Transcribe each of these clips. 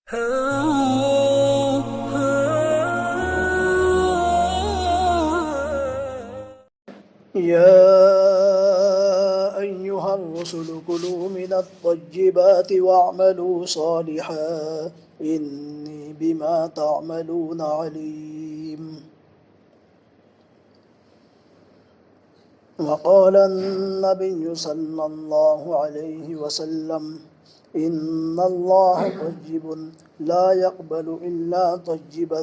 يا أيها الرسل كلوا من الطيبات واعملوا صالحا إني بما تعملون عليم. وقال النبي صلى الله عليه وسلم إن الله طيب لا يقبل إلا طيبا.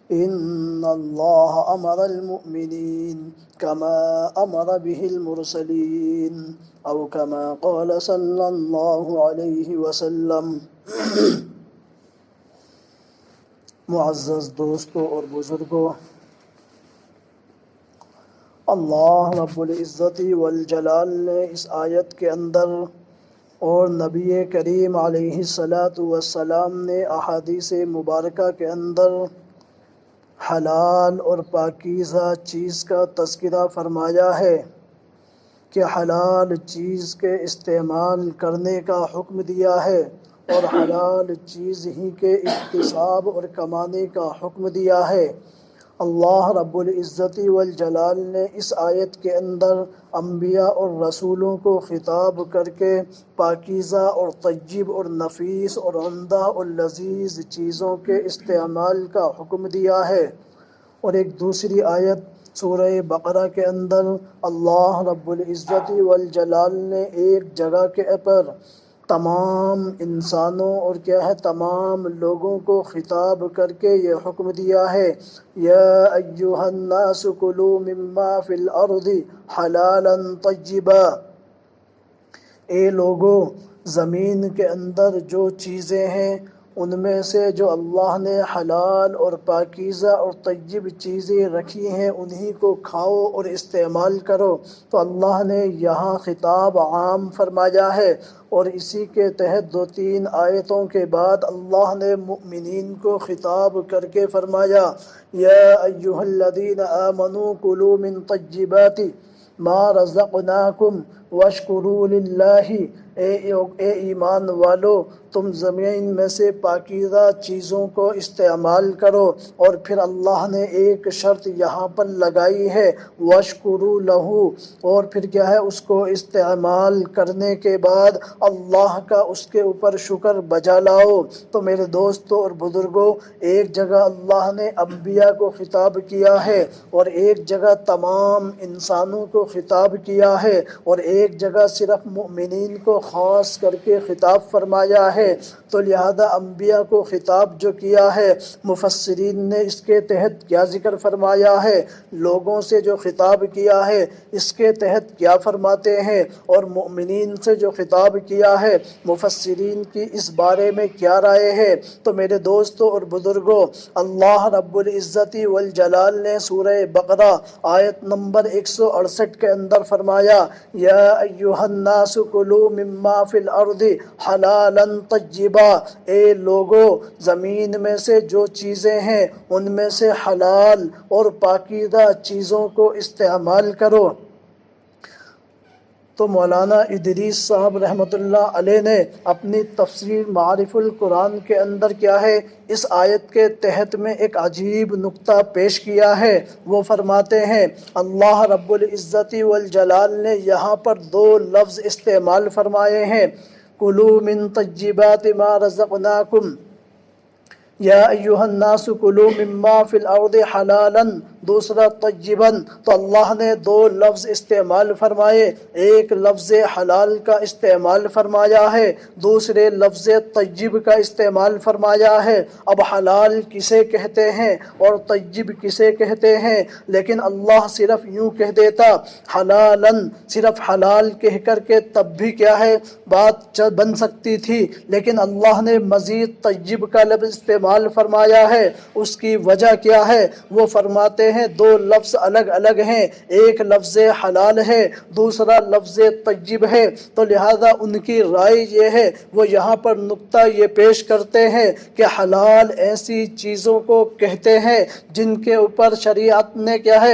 إن الله أمر المؤمنين كما أمر به المرسلين أو كما قال صلى الله عليه وسلم. معزز دوستوں اور بزرگوں، اللہ رب العزت والجلال نے اس آیت کے اندر اور نبی کریم علیہ السلام نے احادیث مبارکہ کے اندر حلال اور پاکیزہ چیز کا تذکرہ فرمایا ہے کہ حلال چیز کے استعمال کرنے کا حکم دیا ہے اور حلال چیز ہی کے اکتساب اور کمانے کا حکم دیا ہے۔ اللہ رب العزت والجلال نے اس آیت کے اندر انبیاء اور رسولوں کو خطاب کر کے پاکیزہ اور طیب اور نفیس اور عمدہ اور لذیذ چیزوں کے استعمال کا حکم دیا ہے، اور ایک دوسری آیت سورہ بقرہ کے اندر اللہ رب العزت والجلال نے ایک جگہ کے پر تمام انسانوں اور تمام لوگوں کو خطاب کر کے یہ حکم دیا ہے، یا ایھا الناس کلوا مما فی الارض حلالا طیبا، اے لوگو زمین کے اندر جو چیزیں ہیں ان میں سے جو اللہ نے حلال اور پاکیزہ اور طیب چیزیں رکھی ہیں انہی کو کھاؤ اور استعمال کرو۔ تو اللہ نے یہاں خطاب عام فرمایا ہے، اور اسی کے تحت 2-3 آیتوں کے بعد اللہ نے مؤمنین کو خطاب کر کے فرمایا، یا ایھا الذین آمنوا کلوا من طیبات ما رزقناکم واشکروا للہ، اے ایمان والو تم زمین میں سے پاکیزہ چیزوں کو استعمال کرو، اور پھر اللہ نے ایک شرط یہاں پر لگائی ہے، واشکروا لہ، اور پھر اس کو استعمال کرنے کے بعد اللہ کا اس کے اوپر شکر بجا لاؤ۔ تو میرے دوستوں اور بزرگوں، ایک جگہ اللہ نے انبیاء کو خطاب کیا ہے اور ایک جگہ تمام انسانوں کو خطاب کیا ہے، اور ایک جگہ صرف مؤمنین کو خاص کر کے خطاب فرمایا ہے۔ تو لہذا انبیاء کو خطاب جو کیا ہے، مفسرین نے اس کے تحت کیا ذکر فرمایا ہے، لوگوں سے جو خطاب کیا ہے اس کے تحت کیا فرماتے ہیں، اور مؤمنین سے جو خطاب کیا ہے مفسرین کی اس بارے میں کیا رائے ہے۔ تو میرے دوستوں اور بزرگوں، اللہ رب العزت والجلال نے سورہ بقرہ آیت نمبر 168 کے اندر فرمایا، یا ایھا الناس کلوا مما فی الارض حلالا طیبا، اے لوگو زمین میں سے جو چیزیں ہیں ان میں سے حلال اور پاکیزہ چیزوں کو استعمال کرو۔ تو مولانا ادریس صاحب رحمۃ اللہ علیہ نے اپنی تفسیر معارف القرآن کے اندر اس آیت کے تحت میں ایک عجیب نکتہ پیش کیا ہے۔ وہ فرماتے ہیں، اللہ رب العزت والجلال نے یہاں پر 2 لفظ استعمال فرمائے ہیں، کلوا من طیبات ما رزقناکم، یا ایھا الناس کلوا مما فی الارض حلالا، دوسرا طیبا۔ تو اللہ نے 2 لفظ استعمال فرمائے، ایک لفظ حلال کا استعمال فرمایا ہے، دوسرے لفظ طیب کا استعمال فرمایا ہے۔ اب حلال کسے کہتے ہیں اور طیب کسے کہتے ہیں؟ لیکن اللہ صرف یوں کہہ دیتا حلالا، صرف حلال کہہ کر کے تب بھی بات بن سکتی تھی، لیکن اللہ نے مزید طیب کا لفظ استعمال فرمایا ہے۔ اس کی وجہ کیا ہے؟ وہ فرماتے کرتے ہیں دو لفظ الگ الگ ہیں، ایک لفظ حلال ہے، دوسرا لفظ طیب ہے، تو لہذا ان کی رائے یہ ہے، وہ یہاں پر نقطہ یہ پیش کرتے ہیں کہ حلال ایسی چیزوں کو کہتے ہیں جن کے اوپر شریعت نے کیا ہے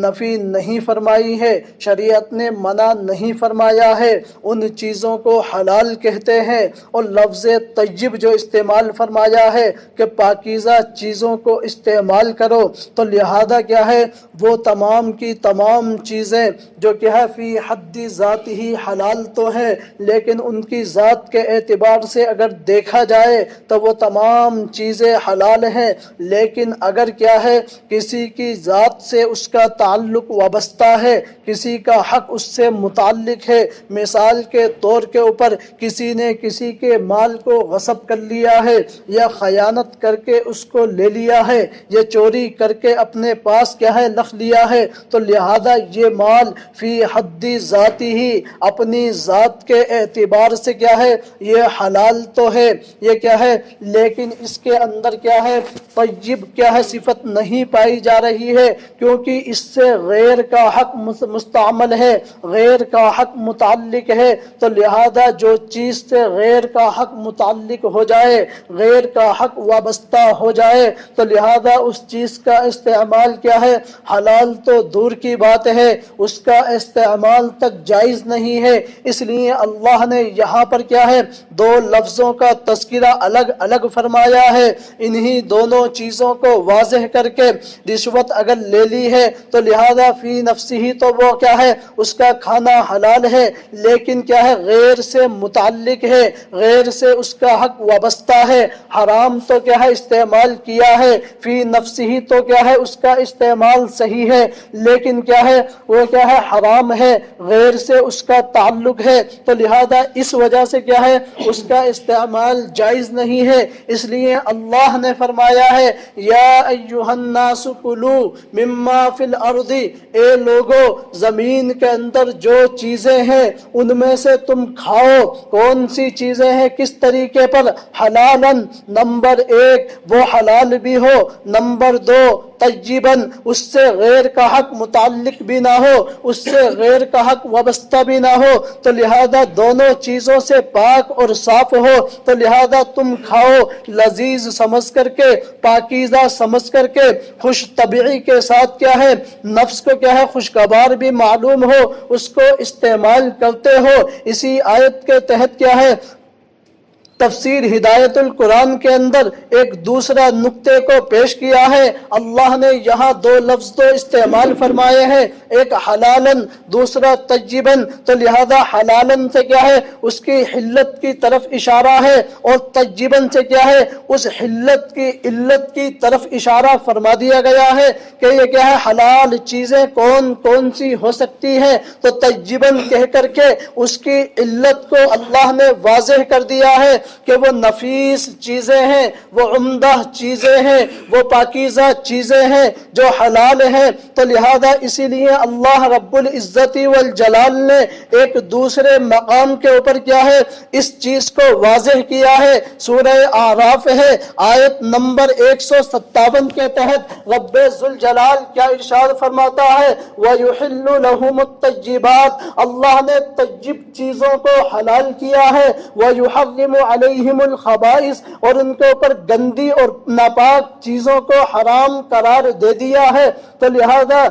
نفی نہیں فرمائی ہے، شریعت نے منع نہیں فرمایا ہے، ان چیزوں کو حلال کہتے ہیں۔ اور لفظ طیب جو استعمال فرمایا ہے کہ پاکیزہ چیزوں کو استعمال کرو، تو لہذا کیا ہے وہ تمام کی تمام چیزیں جو کہ ہے فی حد ذات ہی حلال تو ہے، لیکن ان کی ذات کے اعتبار سے اگر دیکھا جائے تو وہ تمام چیزیں حلال ہیں، لیکن اگر کیا ہے کسی کی ذات سے اس کا تعلق وابستہ ہے، کسی کا حق اس سے متعلق ہے، مثال کے طور کے اوپر کسی نے کسی کے مال کو غصب کر لیا ہے، یا خیانت کر کے اس کو لے لیا ہے، یا چوری کر کے اپنے پاس کیا ہے رکھ لیا ہے، تو لہذا یہ مال فی حد ذاتی ہی اپنی ذات کے اعتبار سے کیا ہے یہ حلال تو ہے، یہ کیا ہے، لیکن اس کے اندر کیا ہے طیب کیا ہے صفت نہیں پائی جا رہی ہے، کیونکہ اس سے غیر کا حق مستعمل ہے، غیر کا حق متعلق ہے، تو لہذا جو چیز سے غیر کا حق متعلق ہو جائے، غیر کا حق وابستہ ہو جائے، تو لہذا اس چیز کا استعمال کیا ہے حلال تو دور کی بات ہے، اس کا استعمال تک جائز نہیں ہے۔ اس لیے اللہ نے یہاں پر کیا ہے دو لفظوں کا تذکرہ الگ الگ فرمایا ہے، انہی دونوں چیزوں کو واضح کر کے رشوت اگر لے لی ہے تو لہذا فی نفسی تو وہ کیا ہے اس کا کھانا حلال ہے، لیکن کیا ہے غیر سے متعلق ہے، غیر سے اس کا حق وابستہ ہے، حرام تو کیا ہے استعمال کیا ہے، فی نفسی تو کیا ہے اس کا استعمال صحیح ہے، لیکن کیا ہے وہ کیا ہے حرام ہے، غیر سے اس کا تعلق ہے، تو لہذا اس وجہ سے کیا ہے اس کا استعمال جائز نہیں ہے۔ اس لیے اللہ نے فرمایا ہے یا ایھا الناس کلوا مما فی الارض، اے لوگو زمین کے اندر جو چیزیں ہیں ان میں سے تم کھاؤ، کون سی چیزیں ہیں کس طریقے پر، حلالاً نمبر ایک وہ حلال بھی ہو، نمبر دو طیباً اس سے غیر کا حق متعلق بھی نہ ہو، اس سے غیر کا حق وابستہ بھی نہ ہو، تو لہذا دونوں چیزوں سے پاک اور صاف ہو، تو لہذا تم کھاؤ لذیذ سمجھ کر کے، پاکیزہ سمجھ کر کے، خوش طبعی کے ساتھ کیا ہے نفس کو کیا ہے خوشگوار بھی معلوم ہو، اس کو استعمال کرتے ہو۔ اسی آیت کے تحت کیا ہے تفسیر ہدایت القرآن کے اندر ایک دوسرا نقطے کو پیش کیا ہے، اللہ نے یہاں دو لفظ تو استعمال فرمائے ہیں، ایک حلالاً دوسرا طیباً، تو لہذا حلالاً سے کیا ہے اس کی حلت کی طرف اشارہ ہے، اور طیباً سے کیا ہے اس حلت کی علت کی طرف اشارہ فرما دیا گیا ہے کہ یہ کیا ہے حلال چیزیں کون کون سی ہو سکتی ہیں، تو طیباً کہہ کر کے اس کی علت کو اللہ نے واضح کر دیا ہے کہ وہ نفیس چیزیں ہیں، وہ عمدہ چیزیں ہیں، وہ پاکیزہ چیزیں ہیں جو حلال ہیں، تو لہذا اسی لیے اللہ رب العزت والجلال نے ایک دوسرے مقام کے اوپر کیا ہے اس چیز کو واضح کیا ہے۔ سورہ اعراف ہے آیت نمبر 157 کے تحت رب ذوالجلال کیا ارشاد فرماتا ہے وَيُحِلُّ لَهُمُ الطَّيِّبَاتِ، اللہ نے طیب چیزوں کو حلال کیا ہے، وَيُحَرِّمُ علیہم الخبائث، اور ان کے اوپر گندی اور ناپاک چیزوں کو حرام قرار دے دیا ہے، تو لہذا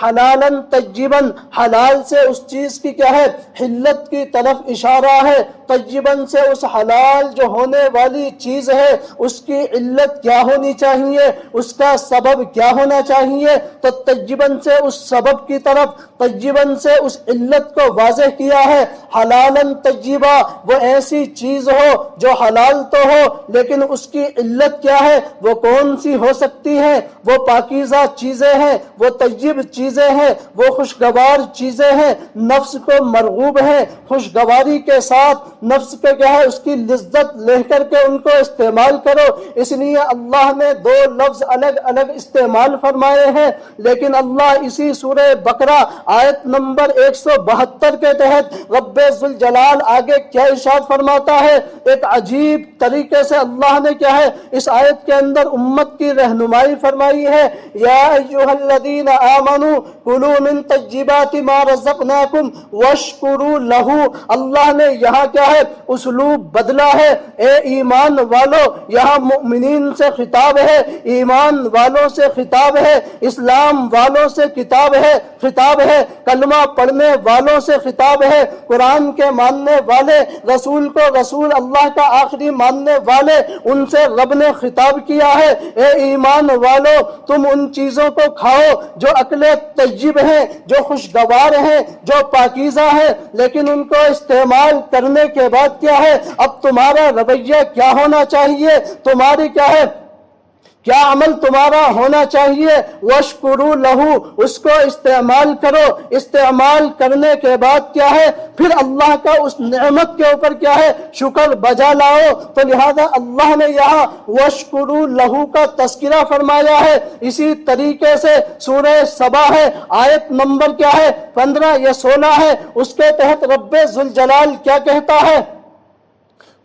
حلالاً طیباً حلال سے اس چیز کی کیا ہے حلت کی طرف اشارہ ہے، طیباً سے اس حلال جو ہونے والی چیز ہے اس کی علت کیا ہونی چاہیے، اس کا سبب کیا ہونا چاہیے، تو طیباً سے اس سبب کی طرف، طیباً سے اس علت کو واضح کیا ہے۔ حلالاً طیبہ وہ ایسی چیز ہو جو حلال تو ہو لیکن اس کی علت کیا ہے وہ کون سی ہو سکتی ہے، وہ پاکیزہ چیزیں ہیں، وہ وہ طیب چیزیں ہیں، وہ خوشگوار چیزیں ہیں، نفس کو مرغوب ہیں، خوشگواری کے ساتھ نفس پہ کیا ہے اس کی لذت لے کر کے ان کو استعمال کرو۔ اس لیے اللہ نے دو لفظ الگ الگ استعمال فرمائے ہیں، لیکن اللہ اسی سورہ بقرہ آیت نمبر 172 کے تحت رب ذوالجلال آگے کیا ارشاد فرماتا ہے؟ ایک عجیب طریقے سے اللہ نے کیا ہے اس آیت کے اندر امت کی رہنمائی فرمائی ہے۔ یا ایھا الذین آمنوا کلوا من طیبات ما رزقناکم واشکروا لہ۔ اللہ نے یہاں کیا ہے اسلوب بدلا ہے۔ اے ایمان والو، یہاں مؤمنین سے خطاب ہے، ایمان والوں سے خطاب ہے، اسلام والوں سے خطاب ہے، کلمہ پڑھنے والوں سے خطاب ہے، قرآن کے ماننے والے، رسول کو رسول اللہ کا آخری ماننے والے، ان سے رب نے خطاب کیا ہے۔ اے ایمان والو، تم ان چیزوں کو کھاؤ جو عقل طیب ہیں، جو خوشگوار ہیں، جو پاکیزہ ہیں، لیکن ان کو استعمال کرنے کے بعد کیا ہے اب تمہارا رویہ کیا ہونا چاہیے، تمہاری کیا ہے کیا عمل تمہارا ہونا چاہیے؟ وَاشْكُرُوا لَهُ، اس کو استعمال کرو، استعمال کرنے کے بعد کیا ہے پھر اللہ کا اس نعمت کے اوپر کیا ہے شکر بجا لاؤ۔ تو لہذا اللہ نے یہاں وَاشْكُرُوا لَهُ کا تذکرہ فرمایا ہے۔ اسی طریقے سے سورہ سبا ہے، آیت نمبر کیا ہے 15 یا 16 ہے، اس کے تحت رب ذوالجلال کیا کہتا ہے؟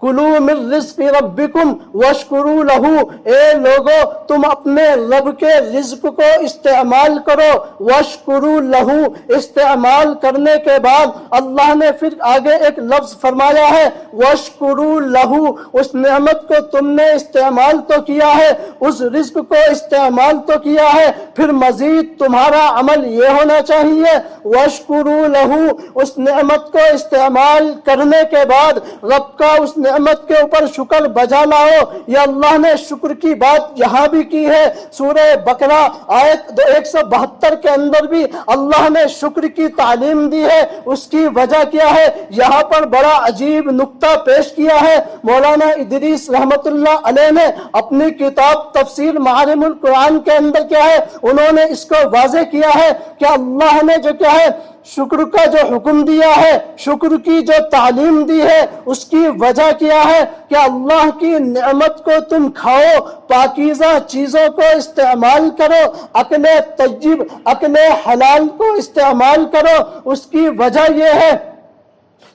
کلوا من رزق ربکم واشکروا لہ۔ اے لوگو، تم اپنے رب کے رزق کو استعمال کرو، واشکروا لہ، استعمال کرنے کے بعد اللہ نے پھر آگے ایک لفظ فرمایا ہے واشکروا لہ۔ اس نعمت کو تم نے استعمال تو کیا ہے، اس رزق کو استعمال تو کیا ہے، پھر مزید تمہارا عمل یہ ہونا چاہیے واشکروا لہ۔ اس نعمت کو استعمال کرنے کے بعد رب کا اس نعمت کے اوپر شکر بجا لاؤ۔ یہ اللہ نے شکر کی بات یہاں بھی کی ہے، سورہ بقرہ آیت 172 کے اندر بھی اللہ نے شکر کی تعلیم دی ہے۔ اس کی وجہ کیا ہے؟ یہاں پر بڑا عجیب نقطہ پیش کیا ہے مولانا ادریس رحمت اللہ علیہ نے اپنی کتاب تفسیر معالم القرآن کے اندر کیا ہے انہوں نے اس کو واضح کیا ہے کہ اللہ نے جو کیا ہے شکر کا جو حکم دیا ہے، شکر کی جو تعلیم دی ہے، اس کی وجہ کیا ہے کہ اللہ کی نعمت کو تم کھاؤ، پاکیزہ چیزوں کو استعمال کرو، عقل طیب عقل حلال کو استعمال کرو۔ اس کی وجہ یہ ہے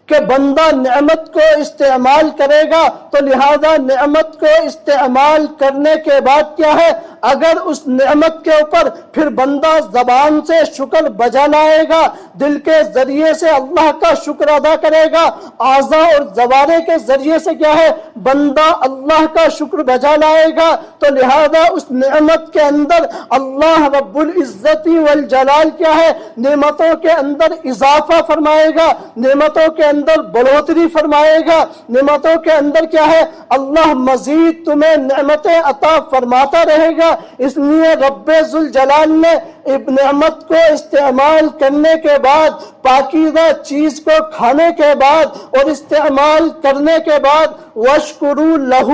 کہ بندہ نعمت کو استعمال کرے گا تو لہذا نعمت کو استعمال کرنے کے بعد کیا ہے اگر اس نعمت کے اوپر پھر بندہ زبان سے شکر بجا لائے گا، دل کے ذریعے سے اللہ کا شکر ادا کرے گا، اعضاء اور جوارح کے ذریعے سے کیا ہے بندہ اللہ کا شکر بجا لائے گا، تو لہذا اس نعمت کے اندر اللہ رب العزت والجلال کیا ہے نعمتوں کے اندر اضافہ فرمائے گا، نعمتوں کے اندر بڑھوتری فرمائے گا، نعمتوں کے اندر کیا ہے اللہ مزید تمہیں نعمتیں عطا فرماتا رہے گا۔ اس لیے رب ذوالجلال نے نعمت کو استعمال کرنے کے بعد، پاکیزہ چیز کو کھانے کے بعد اور استعمال کرنے کے بعد واشکروا لہ،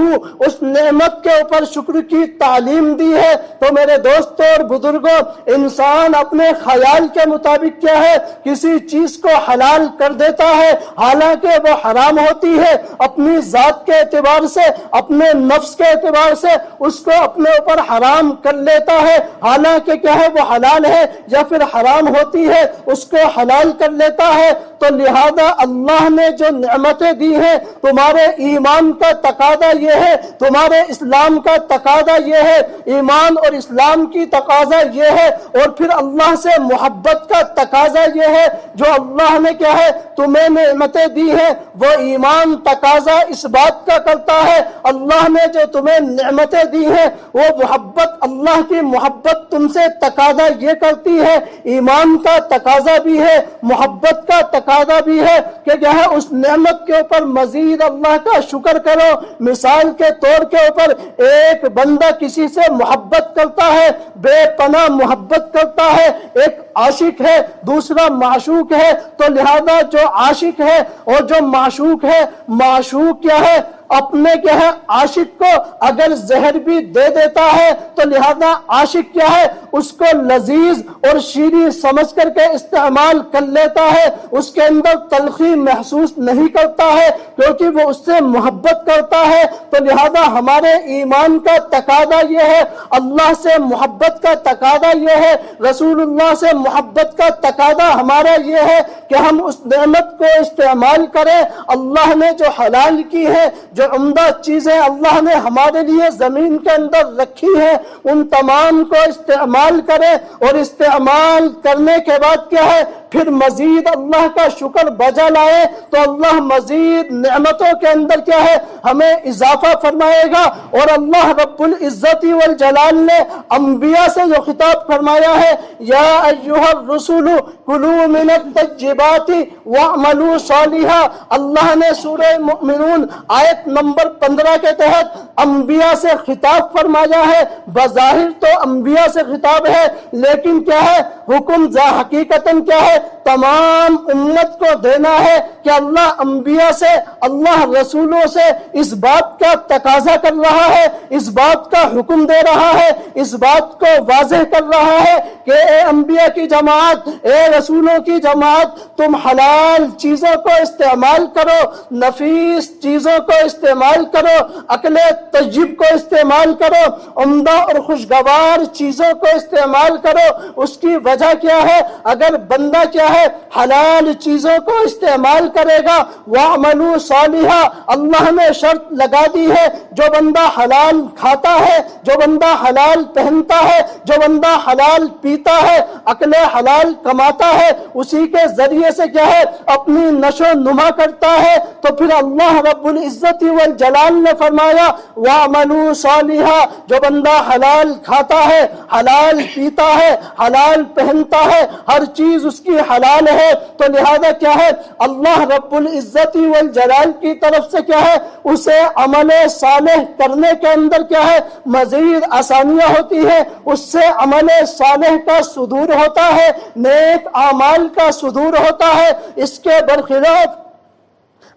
اس نعمت کے اوپر شکر کی تعلیم دی ہے۔ تو میرے دوستوں اور بزرگوں، انسان اپنے خیال کے مطابق کیا ہے کسی چیز کو حلال کر دیتا ہے حالانکہ وہ حرام ہوتی ہے، اپنی ذات کے اعتبار سے، اپنے نفس کے اعتبار سے اس کو اپنے اوپر حرام کر لیتا ہے حالانکہ کیا ہے وہ حلال ہے یا پھر حرام ہوتی ہے اس کو حلال کر لیتا ہے۔ تو لہذا اللہ نے جو نعمتیں دی ہیں، تمہارے ایمان کا تقاضا یہ ہے، تمہارے اسلام کا تقاضا یہ ہے، ایمان اور اسلام کی تقاضا یہ ہے، اور پھر اللہ سے محبت کا تقاضا یہ ہے۔ جو اللہ نے کیا ہے تمہیں نعمتیں دی ہیں وہ ایمان تقاضا اس بات کا کرتا ہے، اللہ نے جو تمہیں نعمتیں دی ہیں وہ محبت، اللہ کی محبت تم سے تقاضا یہ کرتی ہے، ایمان کا تقاضا بھی ہے، محبت کا تقاضا بھی ہے کہ کیا ہے اس نعمت کے اوپر مزید اللہ کا شکر کرو۔ مثال کے طور کے اوپر ایک بندہ کسی سے محبت کرتا ہے، بے پناہ محبت کرتا ہے، ایک عاشق ہے دوسرا معشوق ہے، تو لہذا جو عاشق ہے اور جو معشوق ہے، معشوق کیا ہے اپنے کیا ہے عاشق کو اگر زہر بھی دے دیتا ہے تو لہذا عاشق کیا ہے اس کو لذیذ اور شیریں سمجھ کر کے استعمال کر لیتا ہے، اس کے اندر تلخی محسوس نہیں کرتا ہے کیونکہ وہ اس سے محبت کرتا ہے۔ تو لہذا ہمارے ایمان کا تقاضا یہ ہے، اللہ سے محبت کا تقاضا یہ ہے، رسول اللہ سے محبت کا تقاضا ہمارا یہ ہے کہ ہم اس نعمت کو استعمال کریں۔ اللہ نے جو حلال کی ہے، جو عمدہ چیزیں اللہ نے ہمارے لیے زمین کے اندر رکھی ہیں، ان تمام کو استعمال کریں، اور استعمال کرنے کے بعد کیا ہے پھر مزید اللہ کا شکر بجا لائے تو اللہ مزید نعمتوں کے اندر کیا ہے ہمیں اضافہ فرمائے گا۔ اور اللہ رب العزت والجلال نے انبیاء سے جو خطاب فرمایا ہے، یا ایھا الرسول کلوا من الطیبات واعملوا صالحا، اللہ نے سورہ مؤمنون آیت نمبر 15 کے تحت انبیاء سے خطاب فرمایا ہے۔ بظاہر تو انبیاء سے خطاب ہے، لیکن کیا ہے حکم حقیقتاً کیا ہے تمام امت کو دینا ہے کہ اللہ انبیاء سے، اللہ رسولوں سے اس بات کا تقاضا کر رہا ہے، اس بات کا حکم دے رہا ہے، اس بات کو واضح کر رہا ہے کہ اے انبیاء کی جماعت، اے رسولوں کی جماعت، تم حلال چیزوں کو استعمال کرو، نفیس چیزوں کو استعمال کرو، عقل طیب کو استعمال کرو، عمدہ اور خوشگوار چیزوں کو استعمال کرو۔ اس کی وجہ کیا ہے؟ اگر بندہ کیا ہے حلال چیزوں کو استعمال کرے گا، وَاعْمَلُوا صَالِحًا، اللہ نے شرط لگا دی ہے، جو بندہ حلال کھاتا ہے، جو بندہ حلال پہنتا ہے، جو بندہ حلال پیتا ہے، عقل حلال کماتا ہے، اسی کے ذریعے سے کیا ہے اپنی نشو و نما کرتا ہے، تو پھر اللہ رب العزت والجلال نے فرمایا وَاعْمَلُوا صَالِحًا، جو بندہ حلال کھاتا ہے، حلال پیتا ہے، حلال پہنتا ہے، ہر چیز اس کی حلال ہے، تو لہذا کیا ہے اللہ رب العزت والجلال کی طرف سے کیا ہے اسے عمل صالح کرنے کے اندر کیا ہے مزید آسانیاں ہوتی ہے، اس سے عمل صالح کا صدور ہوتا ہے، نیک اعمال کا صدور ہوتا ہے۔ اس کے برخلاف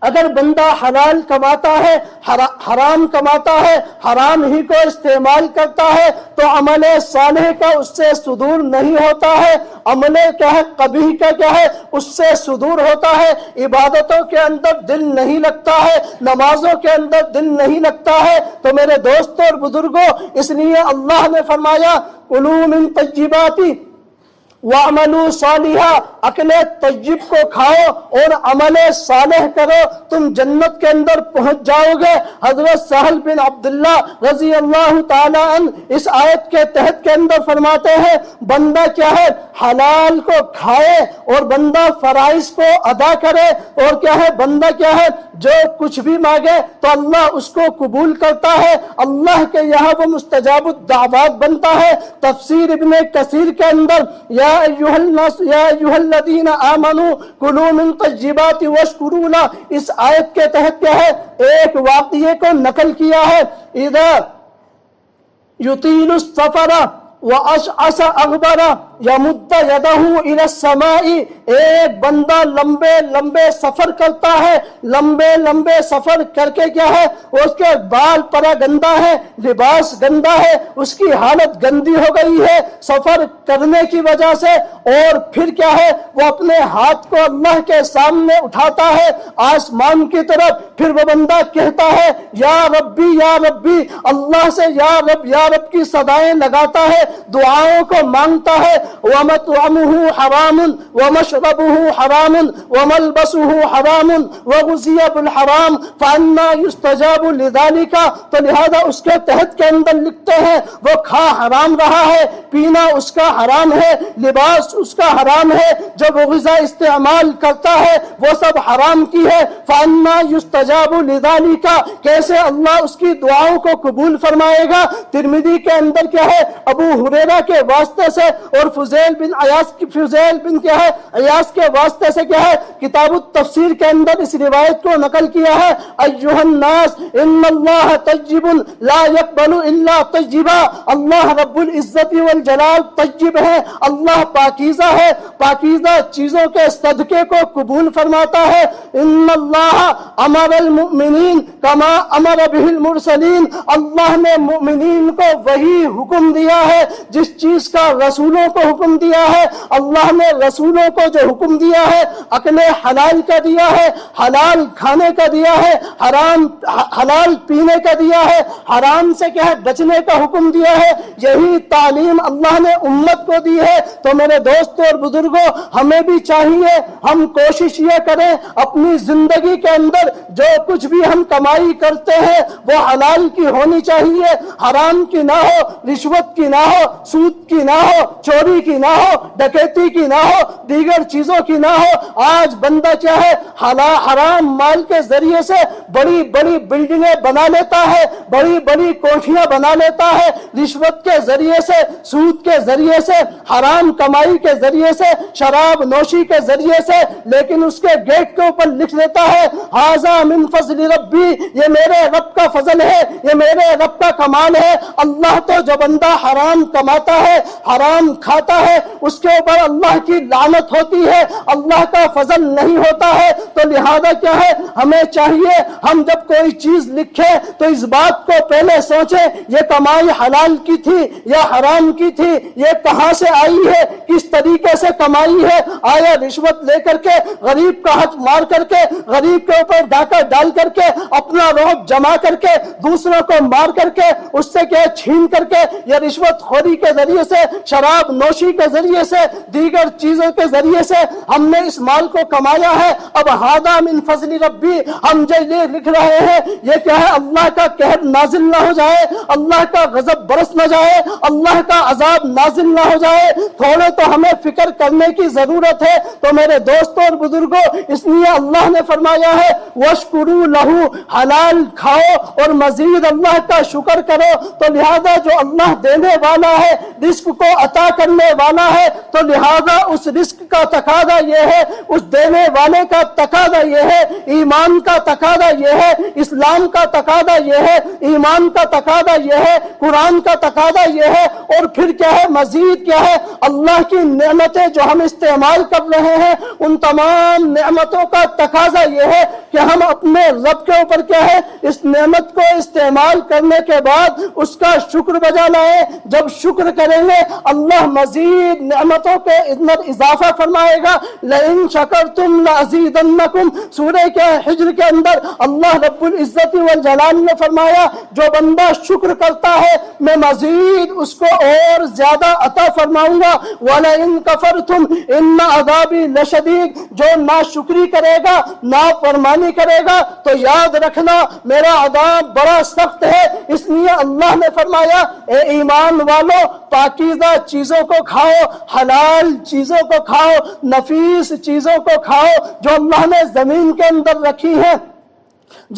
اگر بندہ حلال کماتا ہے، حرام کماتا ہے، حرام ہی کو استعمال کرتا ہے، تو عمل صالح کا اس سے صدور نہیں ہوتا ہے، عمل کیا ہے قبیح کا کیا ہے اس سے صدور ہوتا ہے، عبادتوں کے اندر دل نہیں لگتا ہے، نمازوں کے اندر دل نہیں لگتا ہے۔ تو میرے دوستوں اور بزرگوں، اس لیے اللہ نے فرمایا کلوا من طیبات وَاعْمَلُوا صَالِحًا، عقل طیب کو کھاؤ اور عمل صالح کرو، تم جنت کے اندر پہنچ جاؤ گے۔ حضرت سہل بن عبداللہ رضی اللہ تعالی عنہ اس آیت کے تحت کے اندر فرماتے ہیں بندہ کیا ہے حلال کو کھائے اور بندہ فرائض کو ادا کرے، اور کیا ہے بندہ کیا ہے جو کچھ بھی مانگے تو اللہ اس کو قبول کرتا ہے، اللہ کے یہاں وہ مستجاب الدعوات بنتا ہے۔ تفسیر ابن کثیر کے اندر یا ایھا الناس یا ایھا الذین آمنوا کلوا من طیبات واشکروا لہ، اس آیت کے تحت کیا ہے ایک واقعے کو نقل کیا ہے۔ اذا یطیل السفر واشعث اغبر یمد یدہ الی السماء، ایک بندہ لمبے لمبے سفر کرتا ہے، لمبے لمبے سفر کر کے کیا ہے اس کے بال پرا گندا ہے، لباس گندا ہے، اس کی حالت گندی ہو گئی ہے سفر کرنے کی وجہ سے، اور پھر کیا ہے وہ اپنے ہاتھ کو اللہ کے سامنے اٹھاتا ہے آسمان کی طرف، پھر وہ بندہ کہتا ہے یا ربی یا ربی، اللہ سے یا رب کی صدائیں لگاتا ہے، دعاؤں کو مانگتا ہے۔ وَمَطْعَمُهُ حَرَامٌ وَمَشْرَبُهُ حَرَامٌ وَمَلْبَسُهُ حَرَامٌ وَغُذِّيَ بِالْحَرَامِ فَأَنَّىٰ يُسْتَجَابُ لِذَٰلِكَ، تو لہذا اس کے تحت کے اندر لکھتے ہیں وہ کھا حرام رہا ہے، پینا اس کا حرام ہے، لباس اس کا حرام ہے، جو وہ غذا استعمال کرتا ہے وہ سب حرام کی ہے۔ فَأَنَّىٰ يُسْتَجَابُ لِذَٰلِكَ، کیسے اللہ اس کی دعاؤں کو قبول فرمائے گا؟ ترمذی کے اندر کیا ہے ابو ہریرہ کے واسطے سے اور فضیل بن کیا ہے عیاض کے واسطے سے کیا ہے کتاب التفسیر کے اندر اس روایت کو نقل کیا ہے، ایھا الناس ان اللہ طیب لا یقبل الا طیبا، اللہ رب العزت والجلال طیب ہے، اللہ پاکیزہ ہے، پاکیزہ چیزوں کے صدقے کو قبول فرماتا ہے۔ ان اللہ امر المؤمنین کما امر بہ المرسلین، اللہ نے مومنین کو وہی حکم دیا ہے جس چیز کا رسولوں کو حکم دیا ہے۔ اللہ نے رسولوں کو جو حکم دیا ہے اکل حلال کا دیا ہے، حلال کھانے کا دیا ہے، حلال پینے کا دیا ہے، حرام سے کیا ہے بچنے کا حکم دیا ہے، یہی تعلیم اللہ نے امت کو دی ہے۔ تو میرے دوستوں اور بزرگوں، ہمیں بھی چاہیے ہم کوشش یہ کریں اپنی زندگی کے اندر جو کچھ بھی ہم کمائی کرتے ہیں وہ حلال کی ہونی چاہیے، حرام کی نہ ہو، رشوت کی نہ ہو، سود کی نہ ہو، چوری کی نہ ہو، ڈکیتی کی نہ ہو، دیگر چیزوں کی نہ ہو۔ آج بندہ کیا ہے حرام مال کے ذریعے سے بڑی بڑی بلڈنگیں بنا لیتا ہے، بڑی بڑی کوٹھیاں بنا لیتا ہے، رشوت کے ذریعے سے، سود کے ذریعے سے، حرام کمائی کے ذریعے سے، شراب نوشی کے ذریعے سے، لیکن اس کے گیٹ کے اوپر لکھ دیتا ہے ھذا من فضل ربی، یہ میرے رب کا فضل ہے، یہ میرے رب کا کمال ہے۔ اللہ تو جو بندہ حرام کماتا ہے، حرام کھاتا ہے، اس کے اوپر اللہ کی لعنت ہوتی ہے، اللہ کا فضل نہیں ہوتا ہے۔ تو لہذا کیا ہے ہمیں چاہیے ہم جب کوئی چیز لکھیں تو اس بات کو پہلے سوچیں یہ کمائی حلال کی تھی یا حرام کی تھی، یہ کہاں سے آئی ہے، کس طریقے سے کمائی ہے، آیا رشوت لے کر کے، غریب کا حق مار کر کے، غریب کے اوپر ڈاکہ ڈال کر کے، اپنا روب جما کر کے، دوسروں کو مار کر کے، اس سے کیا چھین کر کے، یا رشوت خوری کے ذریعے سے، شراب نوشی کے ذریعے سے، دیگر چیزوں کے ذریعے سے ہم نے اس مال کو کمایا ہے۔ اب ھذا من فضل ربی، ہم جو یہ لکھ رہے ہیں یہ کیا ہے اللہ کا قہر نازل نہ ہو جائے، اللہ کا غضب برس نہ جائے، اللہ کا عذاب نازل نہ ہو جائے، تھوڑے تو ہمیں فکر کرنے کی ضرورت ہے۔ تو میرے دوستوں اور بزرگوں، اس لیے اللہ نے فرمایا ہے وَاشْكُرُوا لَهُ، حلال کھاؤ اور مزید اللہ کا شکر کرو۔ تو لہذا جو اللہ دینے والا ہے، رزق کو عطا کرنے والا ہے، تو لہذا اس رزق کا تقاضا یہ ہے، اس دینے والے کا تقاضا یہ ہے، ایمان کا تقاضا یہ ہے، اسلام کا تقاضا یہ ہے، ایمان کا تقاضا یہ ہے، قرآن کا تقاضا یہ ہے، اور پھر کیا ہے مزید کیا ہے اللہ کی نعمتیں جو ہم استعمال کر رہے ہیں ان تمام نعمتوں کا تقاضا یہ ہے کہ ہم اپنے رب کے اوپر کیا ہے اس نعمت کو استعمال کرنے کے بعد اس کا شکر بجا لائیں۔ جب شکر کریں گے اللہ مزید نعمتوں کے اندر اضافہ فرمائے گا۔ لَإِن شَكَرْتُمْ لَأَزِيدَنَّكُمْ، سورہ کے حجر کے اندر اللہ رب العزت والجلال نے فرمایا جو بندہ شکر کرتا ہے میں مزید اس کو اور زیادہ عطا فرماؤں گا۔ وَلَئِن كَفَرْتُمْ إِنَّ عَذَابِي لَشَدِيدٌ، جو ناشکری کرے گا، نافرمانی کرے گا تو یاد رکھنا میرا عذاب بڑا سخت ہے۔ اس لیے اللہ نے فرمایا اے ایمان والو پاکیزہ چیزوں کو کھاؤ، حلال چیزوں کو کھاؤ، نفیس چیزوں کو کھاؤ جو اللہ نے زمین کے اندر رکھی ہیں۔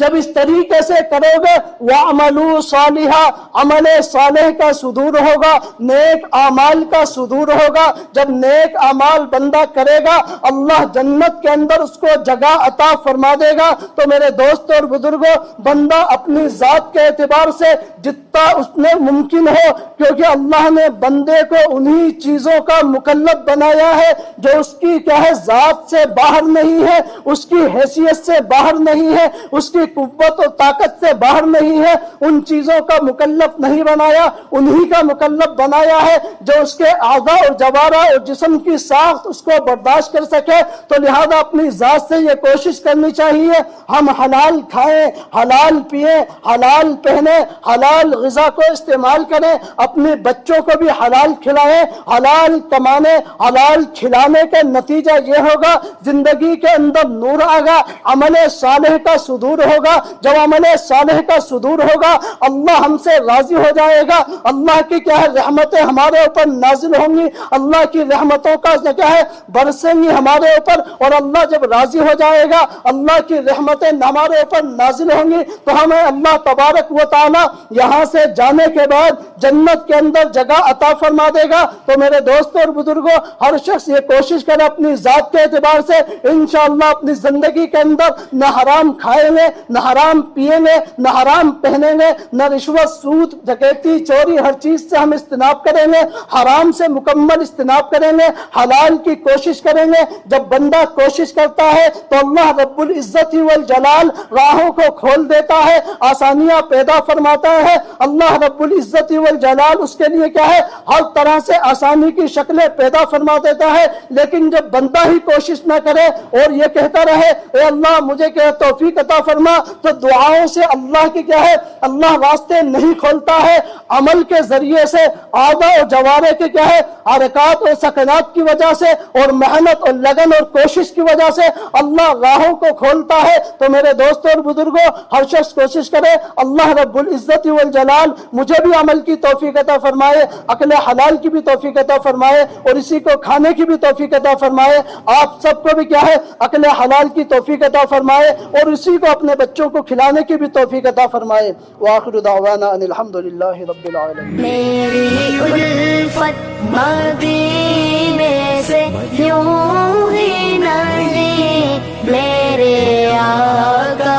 جب اس طریقے سے کرو گے وَعْمَلُوا صَالِحًا، عمل صالح کا صدور ہوگا، نیک اعمال کا صدور ہوگا۔ جب نیک اعمال بندہ کرے گا اللہ جنت کے اندر اس کو جگہ عطا فرما دے گا۔ تو میرے دوستوں اور بزرگوں، بندہ اپنی ذات کے اعتبار سے جتنا اس نے ممکن ہو، کیونکہ اللہ نے بندے کو انہی چیزوں کا مکلف بنایا ہے جو اس کی کیا ہے ذات سے باہر نہیں ہے، اس کی حیثیت سے باہر نہیں ہے، اس کی قوت و طاقت سے باہر نہیں ہے، ان چیزوں کا مکلف نہیں بنایا، انہی کا مکلف بنایا ہے جو اس کے اعضاء اور جوارح اور جسم کی ساخت اس کو برداشت کر سکے۔ تو لہذا اپنی ذات سے یہ کوشش کرنی چاہیے ہم حلال کھائیں، حلال پیئیں، حلال پہنیں، حلال غذا کو استعمال کریں، اپنے بچوں کو بھی حلال کھلائیں، حلال کمانے، حلال کھلانے کا نتیجہ یہ ہوگا زندگی کے اندر نور آگا، عمل صالح کا صدور صدور ہوگا، جب عمل صالح کا صدور ہوگا، اللہ ہم سے راضی ہو جائے گا، اللہ کی کیا ہے رحمتیں ہمارے اوپر نازل ہوں گی، اللہ کی رحمتوں کا کیا ہے برسیں گی ہمارے اوپر، اور اللہ جب راضی ہو جائے گا، اللہ کی رحمتیں ہمارے اوپر نازل ہوں گی، تو ہمیں اللہ تبارک و تعالی یہاں سے جانے کے بعد جنت کے اندر جگہ عطا فرما دے گا۔ تو میرے دوستوں اور بزرگوں، ہر شخص یہ کوشش کرے اپنی ذات کے اعتبار سے انشاءاللہ اپنی زندگی کے اندر نہ حرام کھائیں گے، نہ حرام پیئیں گے، نہ حرام پہنیں گے، نہ رشوت، سود، ڈکیتی، چوری، ہر چیز سے ہم اجتناب کریں گے، حرام سے مکمل اجتناب کریں گے، حلال کی کوشش کریں گے۔ جب بندہ کوشش کرتا ہے تو اللہ رب العزت والجلال راہوں کو کھول دیتا ہے، آسانیاں پیدا فرماتا ہے، اللہ رب العزت والجلال اس کے لیے کیا ہے ہر طرح سے آسانی کی شکلیں پیدا فرما دیتا ہے۔ لیکن جب بندہ ہی کوشش نہ کرے اور یہ کہتا رہے اے اللہ مجھے کیا توفیق عطا فرما، تو دعاؤں سے اللہ کی کیا ہے اللہ راستے نہیں کھولتا ہے، عمل کے ذریعے سے اعضاء و جوارح کے کیا ہے حرکات اور سکنات کی وجہ سے اور محنت اور لگن اور کوشش کی وجہ سے اللہ راہوں کو کھولتا ہے۔ تو میرے دوستوں اور بزرگوں، ہر شخص کوشش کرے اللہ رب العزت والجلال مجھے بھی عمل کی توفیق عطا فرمائے، عقل حلال کی بھی توفیق عطا فرمائے، اور اسی کو کھانے کی بھی توفیق عطا فرمائے۔ آپ سب کو بھی کیا ہے عقل حلال کی توفیق عطا فرمائے، اور اسی کو اپنے بچوں کو کھلانے کی بھی توفیق عطا فرمائے۔ وآخر دعوانا ان الحمدللہ رب العالمین۔ میری الفت مدینے سے یوں ہی نہیں، میرے آقا